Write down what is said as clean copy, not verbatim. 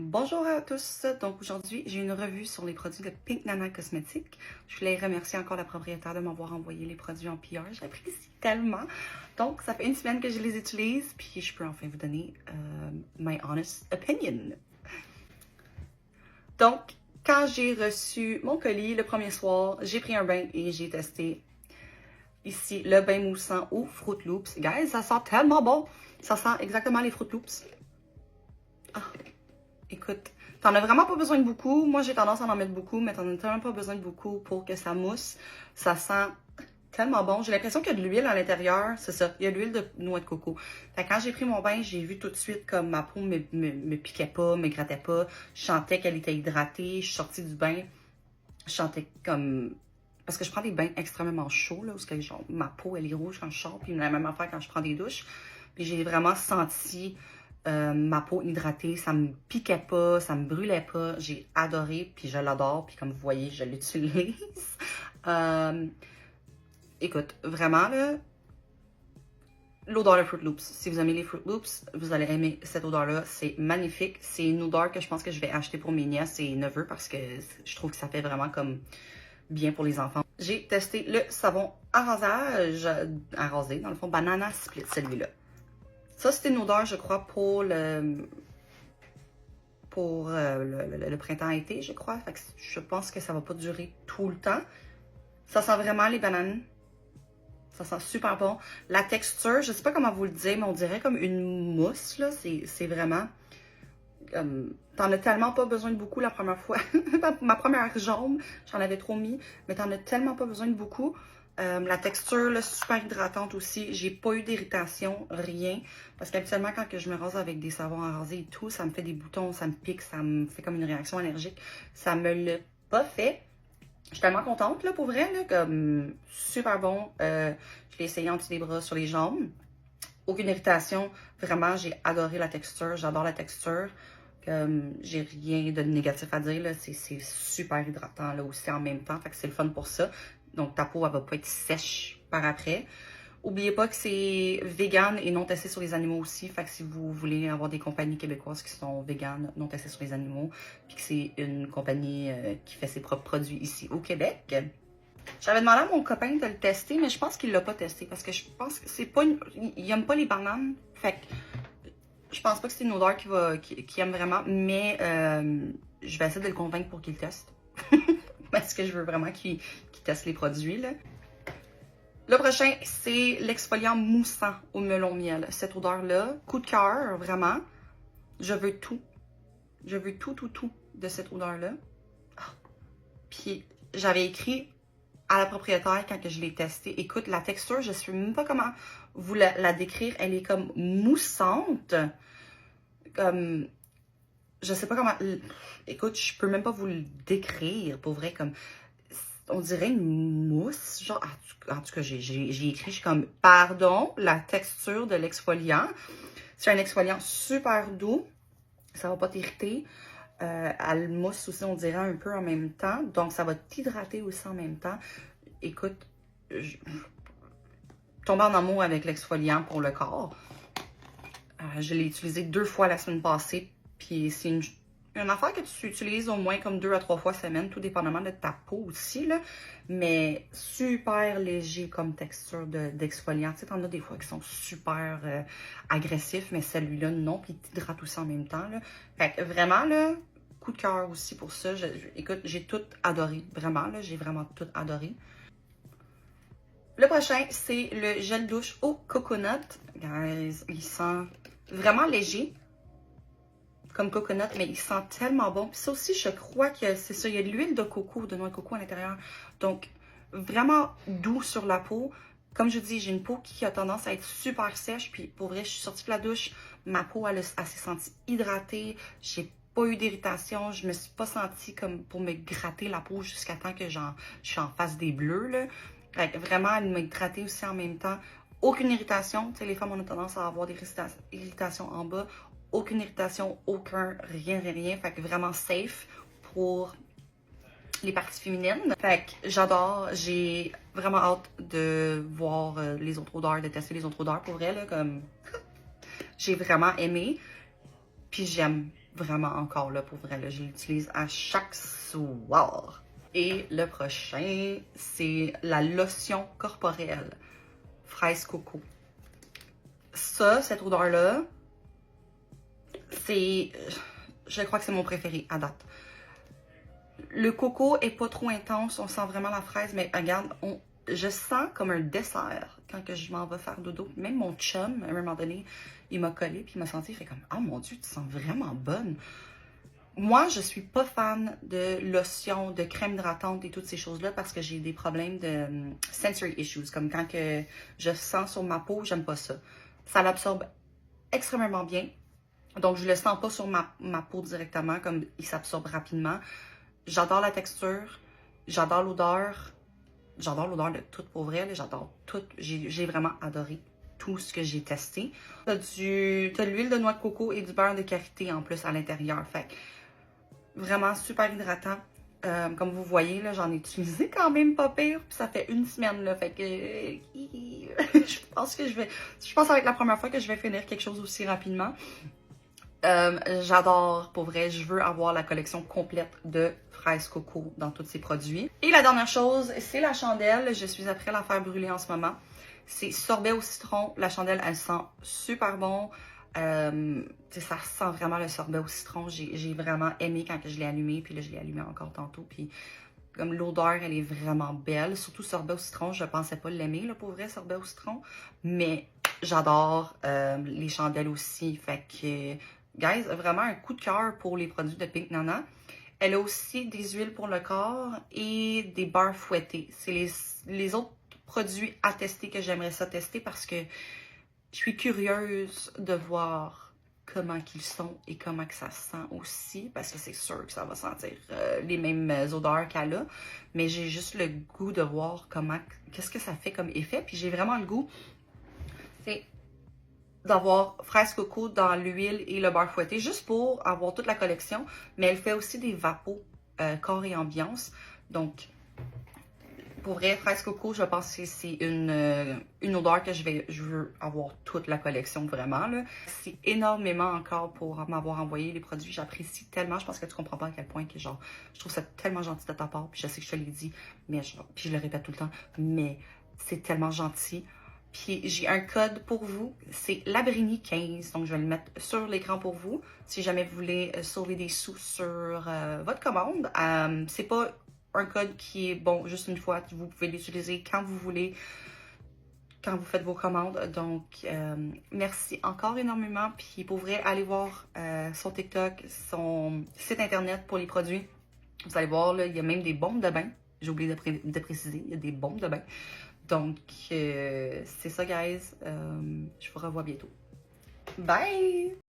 Bonjour à tous, donc aujourd'hui j'ai une revue sur les produits de Pink Nana Cosmetics. Je voulais remercier encore la propriétaire de m'avoir envoyé les produits en PR, j'apprécie tellement. Donc ça fait une semaine que je les utilise, puis je peux enfin vous donner my honest opinion. Donc quand j'ai reçu mon colis le premier soir, j'ai pris un bain et j'ai testé ici le bain moussant ou Fruit Loops. Guys, ça sent tellement bon, ça sent exactement les Fruit Loops. Ah, écoute. T'en as vraiment pas besoin de beaucoup. Moi, j'ai tendance à en mettre beaucoup, mais t'en as tellement pas besoin de beaucoup pour que ça mousse. Ça sent tellement bon. J'ai l'impression qu'il y a de l'huile à l'intérieur. C'est ça, il y a de l'huile de noix de coco. Fait que quand j'ai pris mon bain, j'ai vu tout de suite comme ma peau me piquait pas, me grattait pas. Je sentais qu'elle était hydratée. Je suis sortie du bain. Je sentais comme... Parce que je prends des bains extrêmement chauds, là, où que, genre, ma peau, elle est rouge quand je sors. Puis la même affaire quand je prends des douches. Puis j'ai vraiment senti... ma peau hydratée, ça me piquait pas, ça me brûlait pas. J'ai adoré, puis je l'adore, puis comme vous voyez, je l'utilise. Écoute, vraiment, là, l'odeur de Fruit Loops. Si vous aimez les Fruit Loops, vous allez aimer cette odeur-là. C'est magnifique. C'est une odeur que je pense que je vais acheter pour mes nièces et neveux parce que je trouve que ça fait vraiment comme bien pour les enfants. J'ai testé le savon arrasé, dans le fond, Banana Split, celui-là. Ça, c'est une odeur, je crois, pour le printemps-été, je crois. Fait que je pense que ça va pas durer tout le temps. Ça sent vraiment les bananes. Ça sent super bon. La texture, je sais pas comment vous le dire, mais on dirait comme une mousse, là. C'est vraiment... t'en as tellement pas besoin de beaucoup la première fois. Ma première jambe, j'en avais trop mis, mais t'en as tellement pas besoin de beaucoup. La texture, là, super hydratante aussi. J'ai pas eu d'irritation, rien. Parce qu'habituellement, quand que je me rase avec des savons à raser et tout, ça me fait des boutons, ça me pique, ça me fait comme une réaction allergique. Ça me l'a pas fait. Je suis tellement contente, là, pour vrai, là, comme super bon. Je l'ai essayé en dessous des bras, sur les jambes. Aucune irritation. Vraiment, j'ai adoré la texture. J'adore la texture. J'ai rien de négatif à dire, là. C'est super hydratant, là, aussi, en même temps. Fait que c'est le fun pour ça. Donc, ta peau, elle va pas être sèche par après. N'oubliez pas que c'est vegan et non testé sur les animaux aussi. Fait que si vous voulez avoir des compagnies québécoises qui sont vegan, non testées sur les animaux, puis que c'est une compagnie qui fait ses propres produits ici au Québec. J'avais demandé à mon copain de le tester, mais je pense qu'il l'a pas testé parce que je pense que c'est pas une... Il aime pas les bananes. Fait que je pense pas que c'est une odeur qu'il aime vraiment, mais je vais essayer de le convaincre pour qu'il le teste. Parce que je veux vraiment qu'il teste les produits, là. Le prochain, c'est l'exfoliant moussant au melon miel. Cette odeur-là, coup de cœur, vraiment. Je veux tout. Je veux tout de cette odeur-là. Puis, j'avais écrit à la propriétaire quand que je l'ai testé. Écoute, la texture, je ne sais même pas comment vous la décrire. Elle est comme moussante. Comme... Je sais pas comment... Écoute, je peux même pas vous le décrire, pour vrai, comme... On dirait une mousse, genre, en tout cas, j'ai écrit, je suis comme, pardon, la texture de l'exfoliant. C'est un exfoliant super doux, ça va pas t'irriter. Elle mousse aussi, on dirait, un peu en même temps, donc ça va t'hydrater aussi en même temps. Écoute, je tombe en amour avec l'exfoliant pour le corps. Je l'ai utilisé 2 fois la semaine passée, puis c'est une affaire que tu utilises au moins comme 2 à 3 fois semaine, tout dépendamment de ta peau aussi, là. Mais super léger comme texture d'exfoliant. Tu sais, t'en as des fois qui sont super agressifs, mais celui-là, non. Puis il t'hydrate aussi en même temps, là. Fait que vraiment, là, coup de cœur aussi pour ça. Écoute, j'ai tout adoré. Vraiment, là, j'ai vraiment tout adoré. Le prochain, c'est le gel douche au coconut. Guys, il sent vraiment léger. Comme coconut, mais il sent tellement bon. Puis ça aussi, je crois que c'est ça. Il y a de l'huile de coco, de noix de coco à l'intérieur. Donc, vraiment doux sur la peau. Comme je dis, j'ai une peau qui a tendance à être super sèche. Puis pour vrai, je suis sortie de la douche. Ma peau, elle s'est sentie hydratée. J'ai pas eu d'irritation. Je me suis pas sentie comme pour me gratter la peau jusqu'à temps que je suis en face des bleus, là. Fait que vraiment, elle m'a hydratée aussi en même temps. Aucune irritation. Tu sais, les femmes, on a tendance à avoir des irritations en bas. Aucune irritation, rien. Fait que vraiment safe pour les parties féminines. Fait que j'adore, j'ai vraiment hâte de voir les autres odeurs, de tester les autres odeurs pour vrai, là, comme j'ai vraiment aimé. Puis j'aime vraiment encore là, pour vrai. Là, je l'utilise à chaque soir. Et le prochain, c'est la lotion corporelle fraise coco. Ça, cette odeur-là, c'est... Je crois que c'est mon préféré à date. Le coco est pas trop intense, on sent vraiment la fraise, mais regarde, je sens comme un dessert quand que je m'en vais faire dodo. Même mon chum, à un moment donné, il m'a collé puis il m'a senti, il fait comme « Oh mon Dieu, tu sens vraiment bonne! » Moi, je suis pas fan de lotion, de crème hydratante et toutes ces choses-là parce que j'ai des problèmes de sensory issues, comme quand que je sens sur ma peau, j'aime pas ça. Ça l'absorbe extrêmement bien, donc je le sens pas sur ma peau directement, comme il s'absorbe rapidement. J'adore la texture, j'adore l'odeur de tout pour vrai, j'adore tout. J'ai vraiment adoré tout ce que j'ai testé. T'as de l'huile de noix de coco et du beurre de karité en plus à l'intérieur. Fait vraiment super hydratant. Comme vous voyez, là, j'en ai utilisé quand même pas pire. Puis ça fait une semaine, là. Fait que je pense que je pense avec la première fois que je vais finir quelque chose aussi rapidement. J'adore, pour vrai, je veux avoir la collection complète de fraises coco dans tous ces produits. Et la dernière chose, c'est la chandelle. Je suis après la faire brûler en ce moment. C'est sorbet au citron. La chandelle, elle sent super bon. Ça sent vraiment le sorbet au citron. J'ai vraiment aimé quand je l'ai allumé. Puis là, je l'ai allumé encore tantôt. Puis comme l'odeur, elle est vraiment belle. Surtout sorbet au citron. Je pensais pas l'aimer, là, pour vrai, sorbet au citron. Mais j'adore les chandelles aussi. Fait que... Guys, vraiment un coup de cœur pour les produits de Pink Nana. Elle a aussi des huiles pour le corps et des beurres fouettés. C'est les autres produits à tester que j'aimerais ça tester parce que je suis curieuse de voir comment qu'ils sont et comment que ça sent aussi. Parce que c'est sûr que ça va sentir les mêmes odeurs qu'elle a. Mais j'ai juste le goût de voir qu'est-ce que ça fait comme effet. Puis j'ai vraiment le goût, c'est d'avoir fraise coco dans l'huile et le beurre fouetté, juste pour avoir toute la collection. Mais elle fait aussi des vapos corps et ambiance. Donc, pour vrai, fraise coco, je pense que c'est une odeur que je veux avoir toute la collection vraiment. Merci énormément encore pour m'avoir envoyé les produits. J'apprécie tellement. Je pense que tu comprends pas à quel point que genre, je trouve ça tellement gentil de ta part. Puis je sais que je te l'ai dit, mais puis je le répète tout le temps, mais c'est tellement gentil. Puis j'ai un code pour vous, c'est Labrini15, donc je vais le mettre sur l'écran pour vous. Si jamais vous voulez sauver des sous sur votre commande, c'est pas un code qui est bon juste une fois, vous pouvez l'utiliser quand vous voulez, quand vous faites vos commandes. Donc merci encore énormément, puis pour vrai, allez voir son TikTok, son site internet pour les produits. Vous allez voir, là, il y a même des bombes de bain, j'ai oublié de préciser, il y a des bombes de bain. Donc, c'est ça, guys. Je vous revois bientôt. Bye!